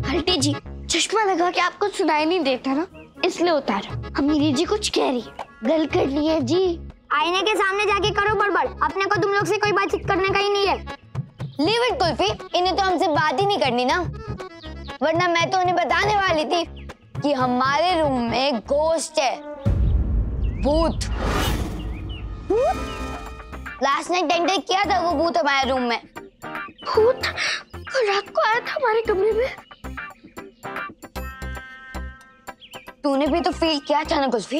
Aunty जी, चश्मा लगा के आपको सुनाई नहीं देता ना, इसलिए उतारा। अमीरी जी कुछ कह रही है, गल कर ली है जी। आईने के सामने जाके करो बड़बड़, अपने को तुम लोग से कोई बातचीत करने का ही नहीं है। लीव इट कुल्फी, इन्हें तो हमसे बात ही नहीं करनी ना, वरना मैं तो उन्हें बताने वाली थी कि हमारे रूम में घोस्ट है, भूत। लास्ट नाइट एंटर किया था वो भूत हमारे रूम में। भूत कल रात को आया था हमारे कमरे में। तूने भी तो फील किया था ना कुल्फी?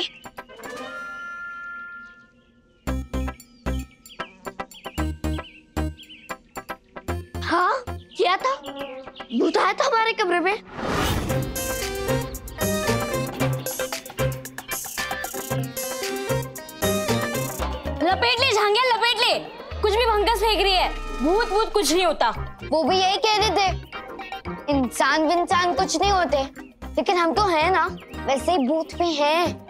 हाँ किया था, भूत आया था हमारे कमरे में। लपेट ले झांगिया, लपेट ले, कुछ भी भंगस फेंक रही है। भूत भूत कुछ नहीं होता। वो भी यही कह रहे थे, इंसान विंसान कुछ नहीं होते, लेकिन हम तो हैं ना, वैसे ही भूत भी हैं।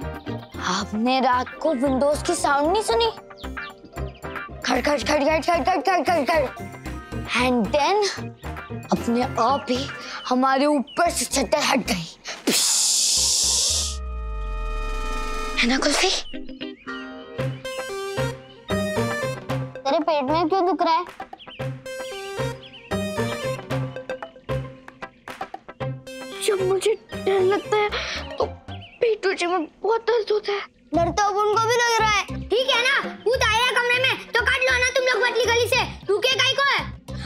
आपने रात को विंडोज की साउंड नहीं सुनी? खड़ खड़ खड़ खड़ खड़ खड़ खड़ खड़ खड़, एंड देन अपने आप ही हमारे ऊपर से चद्दर हट गई, है ना कुल्फी? तेरे पेट में क्यों दुख रहा है? जब मुझे डर लगता है तो पेटूचे में बहुत दर्द होता है। डर तो अब उनको भी लग रहा है। ठीक है ना, भूत आया कमरे में तो काट लो ना तुम लोग पतली गली से। रुके काई को है?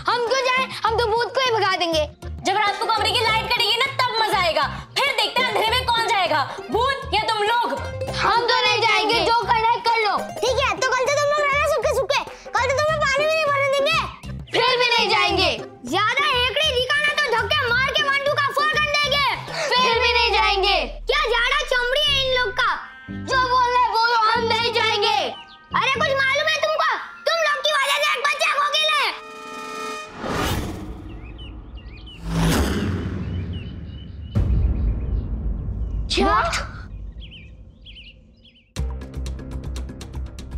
हम क्यों जाए, हम तो भूत को ही भगा देंगे। जब रात को कमरे की लाइट कटेगी ना तब मजा आएगा, फिर देखते हैं अंधेरे में कौन जाएगा, भूत या तुम लोग। हम तो नहीं जाएंगे, जो करना है कर लो। ठीक है, तो कल तो तुम लोग रहना सूखे सूखे, कल तो तुम्हें पानी भी नहीं भरने देंगे। फिर भी नहीं जाएंगे। ज्यादा हेकड़ी दिखाना तो धक्के मार के मंडू का फोड़ कर देंगे। फिर भी नहीं जाएंगे। क्या जाड़ा चमड़ी है इन लोग का? जो बोल रहे बोलो, हम नहीं जाएंगे। अरे कुछ मालूम है तुमको? तुम लोग की वजह से एक बच्चा खो गया है।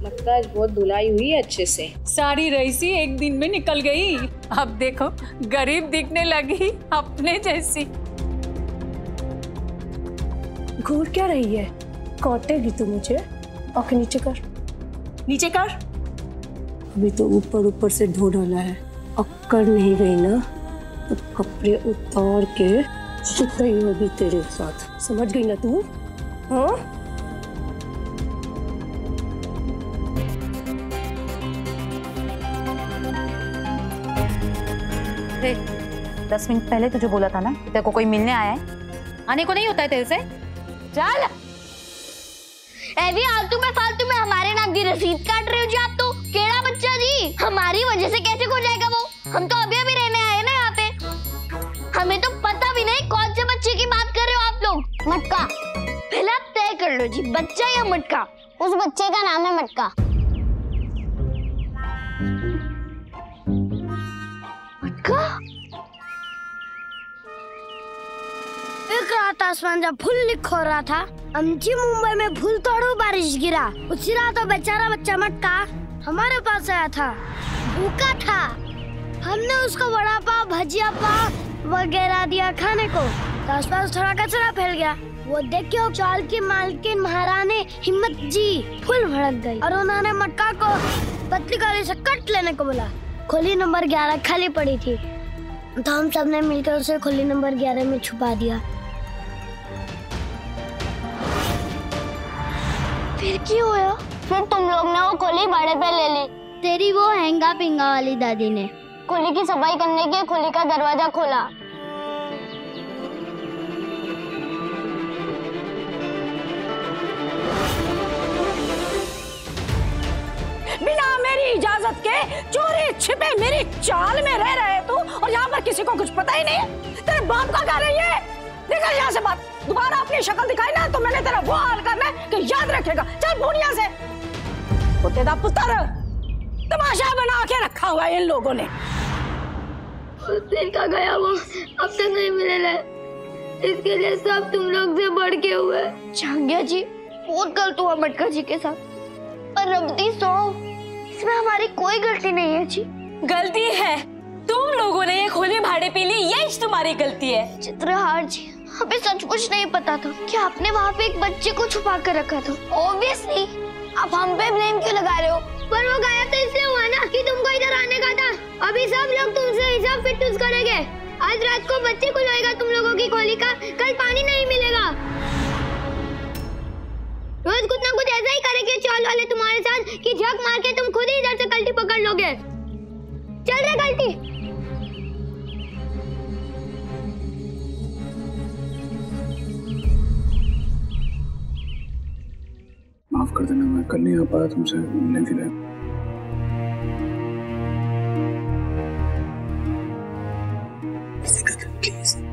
लगता है बहुत धुलाई हुई है अच्छे से। सारी रईसी एक दिन में निकल गई। अब देखो गरीब दिखने लगी अपने जैसी। घूर क्या रही है? कौटेगी तू मुझे? आंखें नीचे कर, नीचे कर। अभी तो ऊपर ऊपर से धो डाला है, अक्कड़ नहीं गई ना तो कपड़े उतार के सुतई होगी तेरे साथ। समझ गई ना तू? हाँ? 10 मिनट पहले तुझे बोला था ना तेरे को कोई मिलने आया है, आने को नहीं होता है तेरे से। चल एवी आलतू में फालतू में हमारे नाम की रसीद काट रहे हो जी आप तो। केड़ा बच्चा जी, हमारी वजह से कैसे खो जाएगा वो? हम तो अभी अभी रहने आए ना यहाँ पे, हमें तो पता भी नहीं कौन से बच्चे की बात कर रहे हो आप लोग। मटका। पहले आप तय कर लो जी, बच्चा या मटका? उस बच्चे का नाम है मटका। मटका? एक रात आसमान जब फुल लिख हो रहा था, अमची मुंबई में फुल तोड़ू बारिश गिरा। उसी रात तो बेचारा बच्चा मटका हमारे पास आया था, भूखा था। हमने उसको वड़ा पाव, भजिया पाव वगैरह दिया खाने को, तो आसपास थोड़ा कचरा फैल गया। वो देख के चाल की मालकिन महारानी हिम्मत जी फुल भड़क गई और उन्होंने मटका को पतली गली से कट लेने को बोला। खोली नंबर 11 खाली पड़ी थी, तो हम सब ने मिलकर उसे खोली नंबर 11 में छुपा दिया। फिर क्यों होया? फिर तुम लोग ने वो खोली भाड़े पे ले ली। तेरी वो हैंगा पिंगा वाली दादी ने खोली की सफाई करने के खोली का दरवाजा खोला। बिना मेरी इजाजत के चोरी छिपे मेरी चाल में रह रहे तू, और यहाँ पर किसी को कुछ पता ही नहीं। तेरे बाप का घर है ये, निकल यहाँ से। बात दोबारा अपनी शक्ल दिखाई ना तो मैंने तेरा वो हाल करना है कि याद रखेगा। चल भूनिया से। वो तेरा पुत्र तमाशा बना के रखा हुआ है इन लोगों ने। उस दिन का गया वो अब तक नहीं मिलेगा, इसके लिए सब तुम लोग से बढ़ के हुए। झांगिया जी बहुत गलत हुआ मटका जी के साथ, पर रबती सो इसमें हमारी कोई गलती नहीं है जी। गलती है तुम लोगों ने ये खोली भाड़े गाड़ी पी ली, यही तुम्हारी गलती है। चित्रहार जी, हमें सचमुच नहीं पता था कि आपने वहाँ पे एक बच्चे को छुपा कर रखा था। ऑब्वियसली आप हम पे ब्लेम क्यों लगा रहे हो? पर वो गायब तो इसलिए हुआ ना कि तुमको इधर आने का था। अभी सब लोग तुमसे हिसाब फिटूस करेंगे। आज रात को बच्चे खुलवाएगा तुम लोगों की खोली का, कल पानी नहीं मिलेगा। रोज कुछ ना कुछ ऐसा ही करेंगे चाल वाले तुम्हारे साथ कि झक मार के तुम खुद ही इधर से गलती पकड़ लोगे। चल रहे गलती। माफ कर देना, मैं कल नहीं आ पाया तुमसे मिलने के लिए।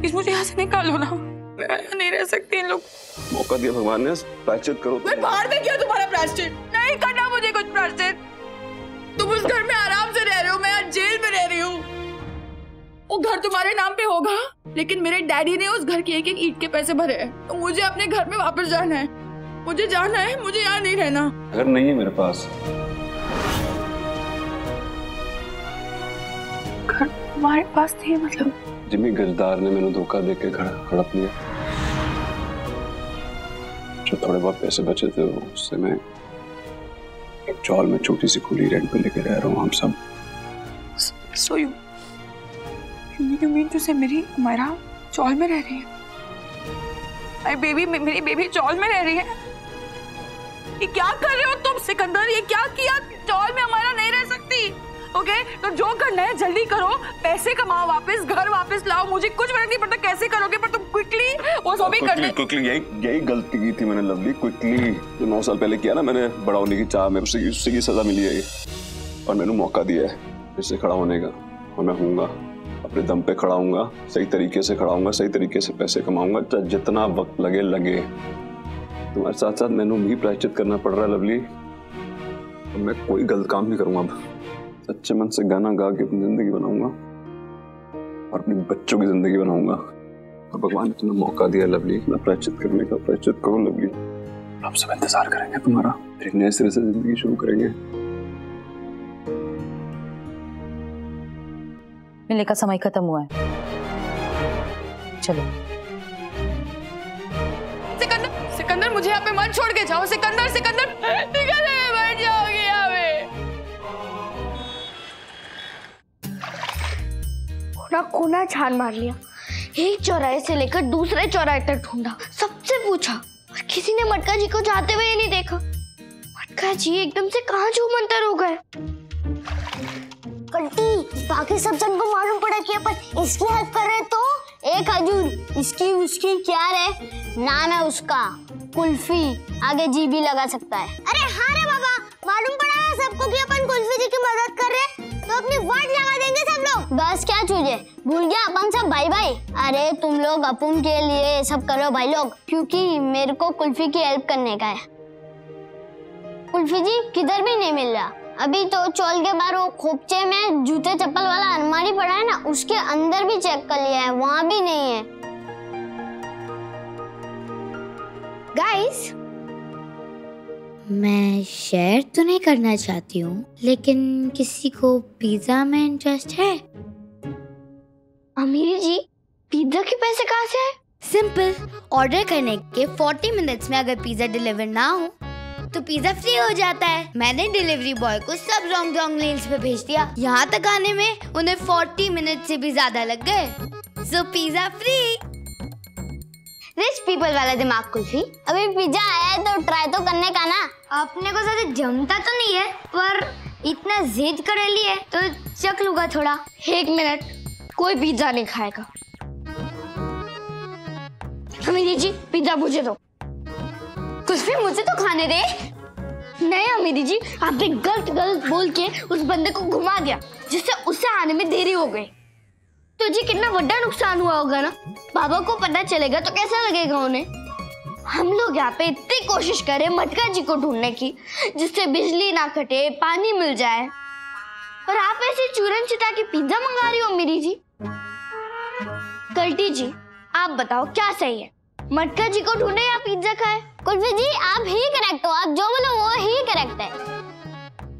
प्लीज मुझे यहाँ से निकालो ना, मैं यहाँ नहीं रह सकती। इन लोग मौका दिया भगवान ने, प्रायश्चित करो। मैं बाहर में क्यों तुम्हारा प्रायश्चित? नहीं करना मुझे कुछ प्रायश्चित। तुम उस घर में आराम से रह रहे हो, मैं आज जेल में रह रही हूँ। वो घर तुम्हारे नाम पे होगा, लेकिन मेरे डैडी ने उस घर की एक एक ईंट के पैसे भरे हैं। तो मुझे अपने घर में वापस जाना है, मुझे जाना है, मुझे यहाँ नहीं रहना। घर नहीं है मेरे पास। घर तुम्हारे पास नहीं मतलब? जिमी गजदार ने मैंने धोखा देके घर हड़प लिया। जो थोड़े बहुत पैसे बचे थे उससे मैं एक चौल में छोटी सी खुली रेंट पे लेके रह रहा हूँ। हम सब So you mean to say मेरी उमरा चौल में रह रही है? मेरी बेबी चौल में रह रही है? ये क्या कर रहे हो तुम सिकंदर? ये क्या किया? चौल में हमारा नहीं रह सकती। ओके, तो जो करना है जल्दी करो, पैसे कमाओ, वापस घर वापस लाओ। मुझे कुछ फर्क नहीं पड़ता कैसे करोगे, पर तुम क्विकली वो सब भी करने। क्विकली यही गलती की थी मैंने लवली। क्विकली जो 9 साल पहले किया ना मैंने, बड़ा होने की चाह में, उससे की सजा मिली है। और मैंने मौका दिया है फिर से खड़ा होने का, और मैं हूँगा, अपने दम पे खड़ा हूँगा, सही तरीके से खड़ा हूँगा, सही तरीके से पैसे कमाऊंगा, जितना वक्त लगे। तुम्हारे साथ साथ मैंने भी प्रायश्चित करना पड़ रहा है लवली। मैं कोई गलत काम नहीं करूंगा। अब सच्चे मन से गाना गा के अपनी जिंदगी बनाऊंगा और अपने बच्चों की जिंदगी बनाऊंगा। और भगवान ने तुम्हें मौका दिया लवली, मैं प्रायश्चित करने का। प्रायश्चित करो लवली, हम सब इंतजार करेंगे तुम्हारा, फिर एक नए सिरे से जिंदगी शुरू करेंगे। मिलने का समय खत्म हुआ है, चलो। सिकंदर मुझे यहाँ पे मत छोड़ के जाओ। सिकंदर मर जाओगे यहाँ पे। कोना छान मार लिया, एक चौराहे से लेकर दूसरे चौराहे तक ढूंढा, सबसे पूछा, और किसी ने मटका जी को जाते हुए नहीं देखा। मटका जी एकदम से कहाँ छूमंतर हो गए। कल्टी, बाकी सब जन को मालूम पड़ा कि अपन इसकी हेल्प कर रहे तो एक हजूर इसकी उसकी क्या रे नाम है उसका, कुल्फी, आगे जी भी लगा सकता है। अरे हाँ रे बाबा, मालूम पड़ा है सबको कि अपन कुल्फी जी की मदद कर रहे, तो अपनी वाट लगा देंगे सब लोग। बस क्या चूजे, भूल गया अपन सब भाई भाई। अरे तुम लोग अपन के लिए सब करो भाई लोग, क्योंकि मेरे को कुल्फी की हेल्प करने का है। कुल्फी जी किधर भी नहीं मिल रहा। अभी तो चौल के बाहर वो खोपचे में जूते चप्पल वाला अलमारी पड़ा है ना, उसके अंदर भी चेक कर लिया है, वहाँ भी नहीं है। गाइस, मैं शेयर तो नहीं करना चाहती हूँ, लेकिन किसी को पिज्जा में इंटरेस्ट है? अमीरी जी, पिज्जा के पैसे कहाँ से आए? सिंपल, ऑर्डर करने के 40 मिनट्स में अगर पिज्जा डिलीवर ना हो तो पिज्जा फ्री हो जाता है। मैंने डिलीवरी बॉय को सब रॉन्ग लींस पे भेज दिया, यहाँ तक आने में उन्हें 40 मिनट से भी ज्यादा लग गए। सो पिज्जा फ्री। रिच पीपल वाला दिमाग कुल्फी। अभी पिज्जा आया है तो ट्राई तो करने का ना। अपने को ज्यादा जमता तो नहीं है, पर इतना जिद कर ली है तो चख लूंगा थोड़ा। 1 मिनट, कोई पिज्जा नहीं खाएगा। अमीरी जी, पिज्जा मुझे दो। कुल्फी मुझे तो खाने दे। नहीं अमीरी जी, आपने गलत बोल के उस बंदे को घुमा दिया, जिससे उसे आने में देरी हो गई। तो जी कितना बड़ा नुकसान हुआ होगा ना। बाबा को पता चलेगा तो कैसा लगेगा उन्हें। हम लोग यहाँ पे इतनी कोशिश करें मटका जी को ढूंढने की, जिससे बिजली ना कटे, पानी मिल जाए, और आप ऐसे चूरन चिता की पिज्जा मंगा रही हो अमीरी जी। कल्टी जी, आप बताओ क्या सही है, मटका जी को ढूंढे या पिज्जा खाए? कुल्फी जी आप ही करेक्ट हो, आप जो बोलो वो ही करेक्ट है।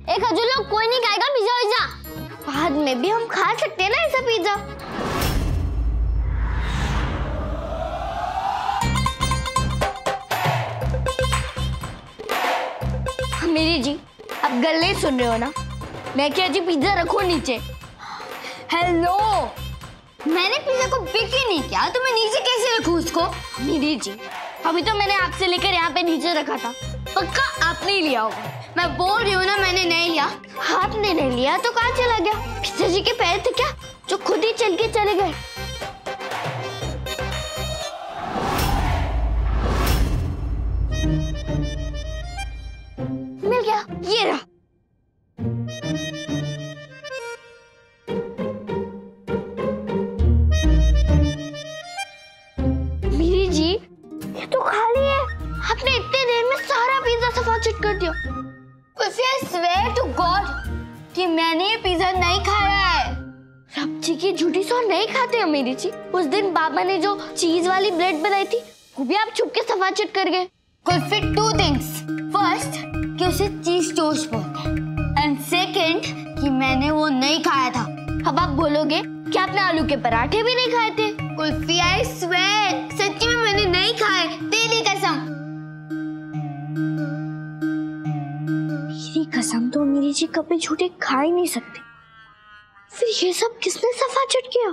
एक हजूर लोग कोई नहीं खाएगा पिज्जा विज्जा। बाद में भी हम खा सकते हैं ना ऐसा पिज्जा। मेरी जी, आप गले सुन रहे हो ना? मैं क्या जी पिज्जा रखो नीचे? हेलो, मैंने पिज्जा को पिक ही नहीं किया, तो मैं नीचे कैसे रखूं उसको? मेरी जी, अभी तो मैंने आपसे लेकर यहाँ पे नीचे रखा था, पक्का आपने ही लिया होगा। मैं बोल रही हूँ ना, मैंने नहीं लिया। आपने नहीं लिया तो कहाँ चला गया? पिज्जा जी के पैर थे क्या जो खुद ही चल के चले गए? मिल गया, ये रहा। मेरी जी, ये तो खाली है। आपने इतने देर में सारा पिज्जा सफाचट कर दिया। I swear to God कि मैंने ये पिज्जा नहीं खाया है। रब जी की झूठी सौ नहीं खाते हैं मेरी जी। उस दिन बाबा ने जो चीज वाली ब्रेड बनाई थी, वो भी आप छुप के सफाचट कर गए। Kulfi, two things. फर्स्ट कि उसे चीज टोस्ट बोलते हैं, एंड सेकंड कि मैंने वो नहीं खाया था। अब आप बोलोगे कि आपने आलू के पराठे भी नहीं खाए थे? कुल्फी, I swear सच्ची में मैंने नहीं खाए, तेरी कसम। मेरी कसम तो मेरी जी कभी झूठे खा ही नहीं सकते। फिर ये सब किसने सफाचट किया?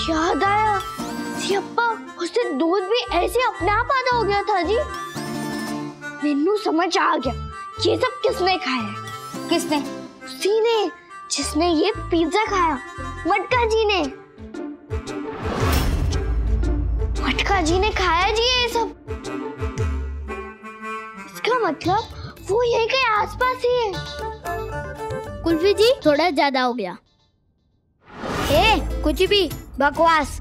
याद आया, सियप्पा, उस दिन दूध भी ऐसे अपने आप आधा हो गया था जी। मैनू समझ आ गया, ये सब किसने खाया है। किसने? उसी ने जिसने ये पिज्जा खाया, मटका जी ने। मटका जी ने खाया जी ये सब। इसका मतलब वो यहीं के आसपास ही है। कुल्फी जी, थोड़ा ज्यादा हो गया। कुछ भी बकवास।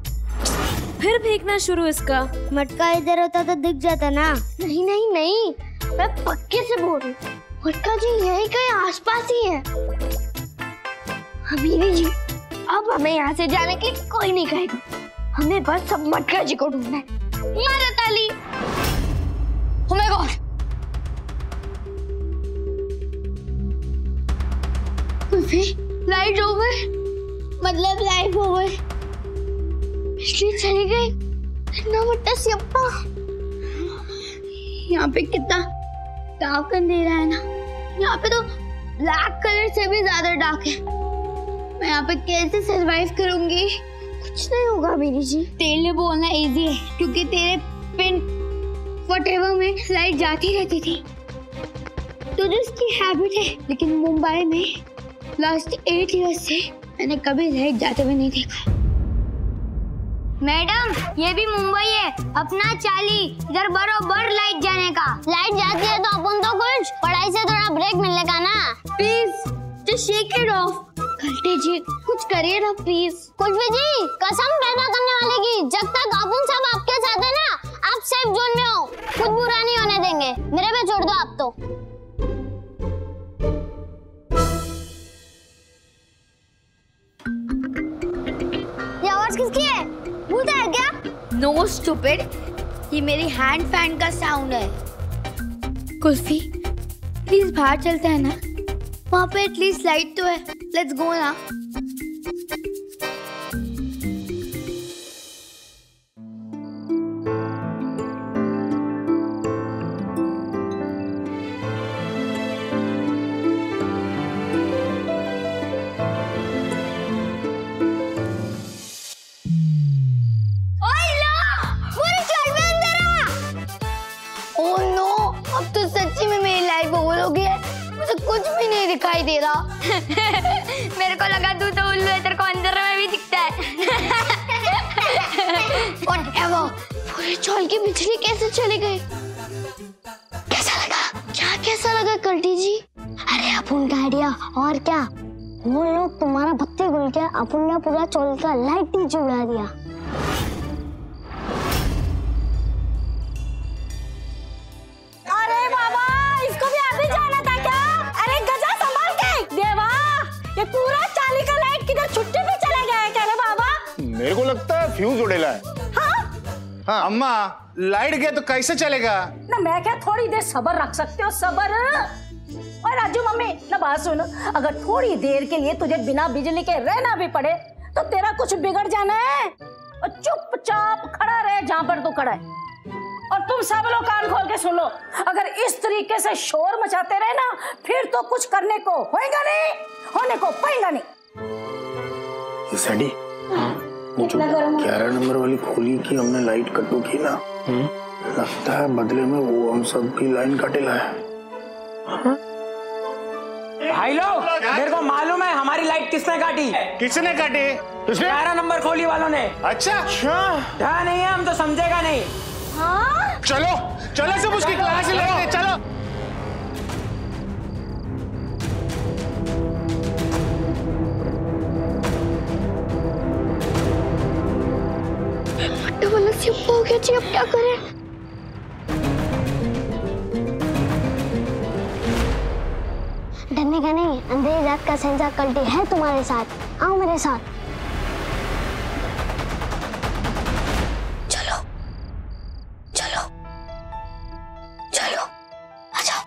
फिर फेंकना शुरू इसका। मटका इधर होता तो दिख जाता ना। नहीं नहीं नहीं, मैं पक्के से बोल रही हूँ, मटका जी यहीं के आसपास ही है। अमीरी जी, अब हमें यहाँ से जाने के लिए कोई नहीं कहेगा। हमें बस सब मटका जी को ढूंढना है। मारा ताली। Oh my God! Kulfi, light over, मतलब लाइट ओवर। बिजली चली गई। इतना बड़ा सियप्पा। यहाँ पे कितना डार्क अंधेरा है ना। यहाँ पे तो ब्लैक कलर से भी ज्यादा डार्क है। मैं यहाँ पे कैसे सरवाइव करूंगी? कुछ नहीं होगा मेरी जी। तेरे लिए बोलना इजी है क्योंकि तेरे पिन व्हाटएवर में लाइट जाती रहती थी, तो जिसकी हैबिट है। लेकिन मुंबई में लास्ट 8 इयर्स से मैंने कभी लाइट जाते हुए नहीं देखा। मैडम, ये भी मुंबई है, अपना चाली, इधर बरोबर लाइट जाने का। लाइट जाती है तो अपन तो कुछ पढ़ाई से थोड़ा ब्रेक मिलने का ना। Please just shake it of. गलती जी, कुछ करिए ना प्लीज। कुल्फी जी, कसम पैदा करने वाले की, जब तक अपन सब आपके साथ है ना, आप सेफ जोन में हो, कुछ बुरा नहीं होने देंगे। मेरे पे छोड़ दो आप तो। ये आवाज किसकी है? भूत है क्या? नो स्टूपिड, ये मेरी हैंड फैन का साउंड है। कुल्फी, प्लीज बाहर चलते हैं ना, वहाँ पे एटलीस्ट लाइट तो है। लेट्स गो ना। दिखाई दे रहा। मेरे को लगा तू तो उल्लू है, तेरे को अंदर में भी दिखता है। Whatever, पूरे चौल की बिजली कैसे चली गई? कैसा लगा? क्या कैसा लगा कल्टी जी? अरे अपन का आइडिया। और क्या, वो लोग तुम्हारा बत्ती गुल के अपन ने पूरा चौल का लाइट ही उड़ा दिया। अरे बाबा, इसको भी आगे जाना था क्या? अरे गजा संभाल के। देवा, ये पूरा चाली का लाइट किधर छुट्टी पे चला गया है क्या रे बाबा? मेरे को लगता है फ्यूज उड़ेला है। हाँ अम्मा, लाइट गया तो कैसे चलेगा? ना मैं क्या थोड़ी देर सब्र रख सकते हो? सब्र। और राजू मम्मी ना बात सुनो, अगर थोड़ी देर के लिए तुझे बिना बिजली के रहना भी पड़े तो तेरा कुछ बिगड़ जाना है। और चुपचाप खड़ा रहे जहां पर तू खड़ा है। और तुम सब लोग कान खोल के सुन लो, अगर इस तरीके से शोर मचाते रहे ना, फिर तो कुछ करने को होएगा नहीं, होने को पाएगा नहीं। सैडी, जो 11 नंबर वाली खोली की हमने लाइट कट्टू की ना, लगता है बदले में वो हम सब की लाइन काटेला है। भाई लोग, मेरे को मालूम है हमारी लाइट किसने काटी। किसने काटी? 11 नंबर खोली वालों ने। अच्छा, ध्यान नहीं है, हम तो समझेगा नहीं। हाँ? चलो चलो सब उसकी क्लास लेते, चलो। वाला सिर्फ हो गया जी, अब क्या करें? डरने का नहीं, अंधेरी रात का संजा कल्टी है तुम्हारे साथ। आओ मेरे साथ। चलो चलो चलो, आ जाओ।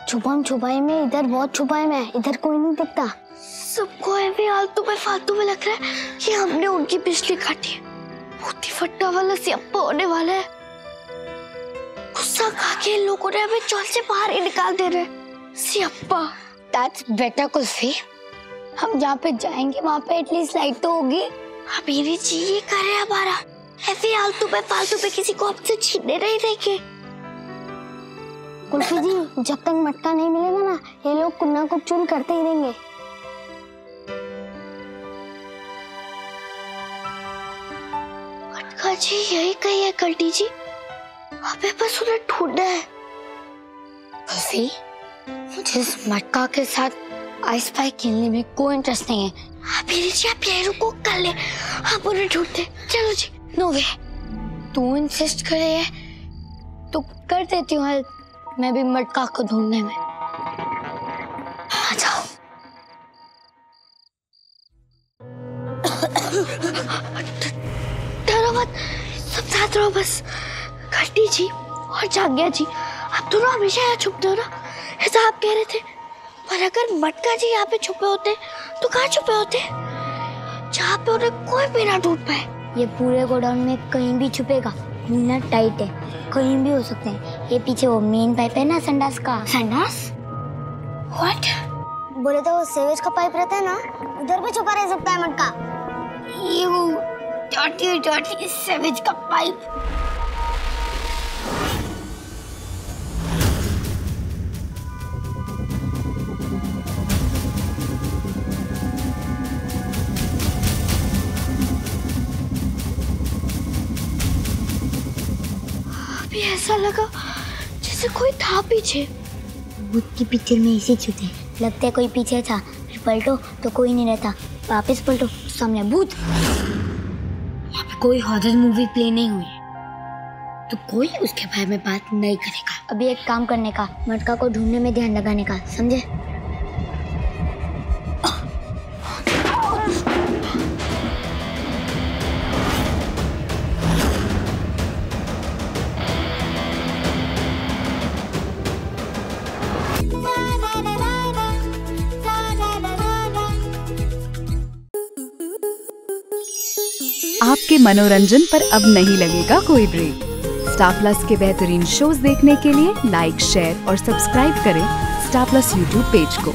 छुपम छुपाई में इधर बहुत छुपाई में, इधर कोई नहीं दिखता। सबको ऐसे आलतू में फालतू में लग रहा है कि हमने उनकी बिजली काटी है। बहुत ही फट्टा वाला सियापा होने वाला है। गुस्सा खा के लोगों ने हमें चौल से बाहर ही निकाल दे रहे। सियापा। That's better kulfi. हम जहाँ पे जाएंगे वहाँ पे एटलीस्ट लाइट तो होगी। मेरी जी ये करे हमारा, ऐसे आलतू में फालतू पे किसी को आपसे छीनने नहीं देंगे। कुल्फी जी, जब तक मटका नहीं मिलेगा ना, ये लोग कुन्ना को चून करते ही रहेंगे। मटका जी यही कही है कल्टी जी, अबे बस उन्हें ढूंढना है। कुल्फी, मुझे इस मटका के साथ आइस पाई खेलने में कोई इंटरेस्ट नहीं है। मेरी जी आप यही रुको, कर ले, आप उन्हें ढूंढते। चलो जी। नो वे, तू इंसिस्ट करे है तो कर देती हूँ हेल्प मैं भी मटका को ढूंढने में। आ जाओ। डरो मत, सब साथ रहो बस। घंटी जी और जाग्या जी, आप दोनों हमेशा यहाँ छुपते हो ना, ऐसा आप कह रहे थे। पर अगर मटका जी यहाँ पे छुपे होते तो कहाँ छुपे होते? जहाँ पे उन्हें कोई भी ना ढूंढ पाए। ये पूरे गोडाउन में कहीं भी छुपेगा, मिलना टाइट है, कहीं भी हो सकते हैं। ये पीछे वो मेन पाइप है ना संडास का। संडास? What? बोले तो वो सेवेज का पाइप रहता है ना, उधर भी छुपा रह सकता है मटका। ये वो डॉटी सेवेज का पाइप। अभी ऐसा लगा जैसे कोई था पीछे। भूत की पिक्चर में ऐसे छूते लगता है कोई पीछे था, फिर पलटो तो कोई नहीं रहता, वापस पलटो सामने भूत। यहाँ पे कोई हॉरर मूवी प्ले नहीं हुई है तो कोई उसके बारे में बात नहीं करेगा। अभी एक काम करने का, मटका को ढूंढने में ध्यान लगाने का, समझे? आपके मनोरंजन पर अब नहीं लगेगा कोई ब्रेक। स्टार प्लस के बेहतरीन शोज देखने के लिए लाइक, शेयर और सब्सक्राइब करें स्टार प्लस यूट्यूब पेज को।